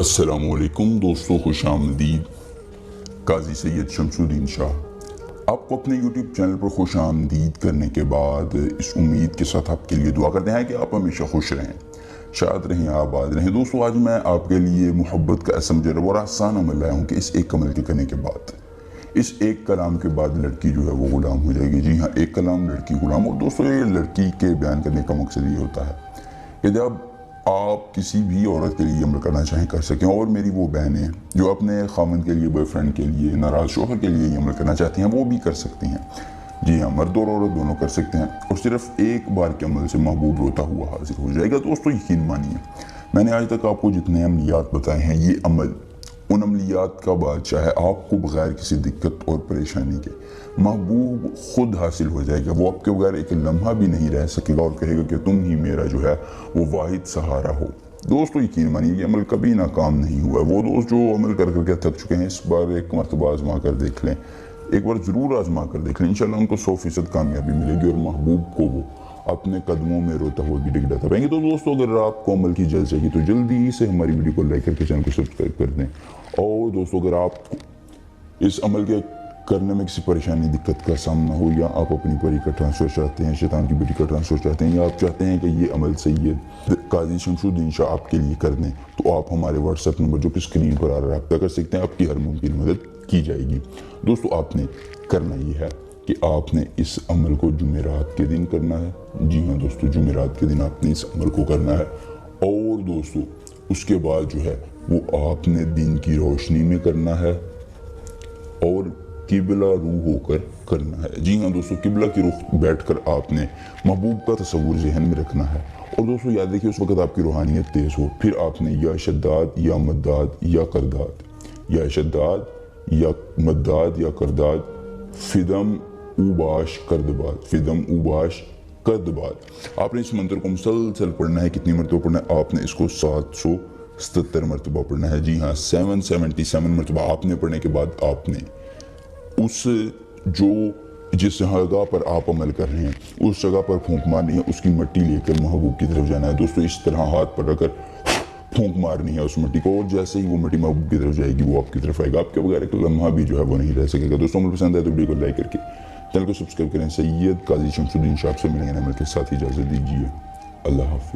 السلام علیکم دوستوں، خوش آمدید۔ قاضی سید شمس الدین شاہ آپ کو اپنے یوٹیوب چینل پر خوش آمدید کرنے کے بعد اس امید کے ساتھ آپ کے لیے دعا کرتے ہیں کہ آپ ہمیشہ خوش رہیں، شاد رہیں، آباد رہیں۔ دوستوں، آج میں آپ کے لیے محبت کا ایسا مجرب اور آسان عمل لایا ہوں کہ اس ایک عمل کے کرنے کے بعد، اس ایک کلام کے بعد لڑکی جو ہے وہ غلام ہو جائے گی۔ جی ہاں، ایک کلام لڑکی غلام۔ اور دوستوں، یہ لڑکی کے بیان کرنے کا مقصد یہ ہوتا ہے کہ جب آپ کسی بھی عورت کے لیے عمل کرنا چاہیں کر سکیں، اور میری وہ بہنیں جو اپنے خامند کے لیے، بوائے فرینڈ کے لیے، ناراض شوہر کے لیے یہ عمل کرنا چاہتی ہیں، وہ بھی کر سکتی ہیں۔ جی ہاں، مرد اور عورت دونوں کر سکتے ہیں، اور صرف ایک بار کے عمل سے محبوب روتا ہوا حاضر ہو جائے گا۔ دوستو، یقین مانیے، میں نے آج تک آپ کو جتنے عملیات بتائے ہیں، یہ عمل ان عملیات کا بادشاہ ہے۔ آپ کو بغیر کسی دقت اور پریشانی کے محبوب خود حاصل ہو جائے گا۔ وہ آپ کے بغیر ایک لمحہ بھی نہیں رہ سکے گا اور کہے گا کہ تم ہی میرا جو ہے وہ واحد سہارا ہو۔ دوستو، یقین مانیے، یہ عمل کبھی ناکام نہیں ہوا ہے۔ وہ دوست جو عمل کر کے تھک چکے ہیں، اس بار ایک مرتبہ آزما کر دیکھ لیں، ایک بار ضرور آزما کر دیکھ لیں۔ انشاءاللہ ان کو 100% کامیابی ملے گی، اور محبوب کو وہ اپنے قدموں میں روتا ہوا بھی ڈگڑاتا پائیں گے۔ تو دوستو، اگر آپ کو عمل کی جلد چاہیے تو جلدی سے ہماری ویڈیو کو لائک کر کے چینل کو سبسکرائب کر دیں۔ اور دوستو، اگر آپ کو اس عمل کے کرنے میں کسی پریشانی دقت کا سامنا ہو، یا آپ اپنی پری کا ٹرانسفر چاہتے ہیں، شیطان کی بیٹی کا ٹرانسفر چاہتے ہیں، یا آپ چاہتے ہیں کہ یہ عمل سید قاضی شمس الدین شاہ آپ کے لیے کر دیں، تو آپ ہمارے واٹس ایپ نمبر جو کہ اسکرین پر آ رہا ہے رابطہ کر سکتے ہیں۔ آپ کی ہر ممکن مدد کی جائے گی۔ دوستو، آپ نے کرنا یہ ہے کہ آپ نے اس عمل کو جمعرات کے دن کرنا ہے۔ جی ہاں دوستو، جمعرات کے دن آپ نے اس عمل کو کرنا ہے، اور دوستو اس کے بعد جو ہے وہ آپ نے دن کی روشنی میں کرنا ہے، اور قبلہ رو ہو کر کرنا ہے۔ جی ہاں دوستو، قبلہ کی رخ بیٹھ کر آپ نے محبوب کا تصور ذہن میں رکھنا ہے، اور دوستو یاد رکھیے اس وقت آپ کی روحانیت تیز ہو۔ پھر آپ نے یا شداد یا مداد یا کرداد، یا شداد یا مداد یا کرداد، فدم اوباش کردباد، فدم اوباش کردباد، آپ نے اس منتر کو مسلسل پڑھنا ہے۔ کتنی مرتبہ پڑھنا ہے؟ آپ نے اس کو 777 مرتبہ پڑھنا ہے۔ جی ہاں، 777 مرتبہ آپ نے پڑھنے کے بعد آپ نے اس جس جگہ پر آپ عمل کر رہے ہیں اس جگہ پر پھونک مارنی ہے، اس کی مٹی لے کر محبوب کی طرف جانا ہے۔ دوستو، اس طرح ہاتھ پر رکھ کر پھونک مارنی ہے اس مٹی کو، اور جیسے ہی وہ مٹی محبوب کی طرف جائے گی وہ آپ کی طرف آئے گا۔ آپ کے بغیر ایک لمحہ بھی جو ہے وہ نہیں رہ سکے گا۔ دوستو، عمل پسند ہے تو ویڈیو کو لائک کر کے چینل کو سبسکرائب کریں۔ سید قاضی شمس الدین شاہ سے ملیں گے عمل کے ساتھ، اجازت دیجیے، اللہ حافظ۔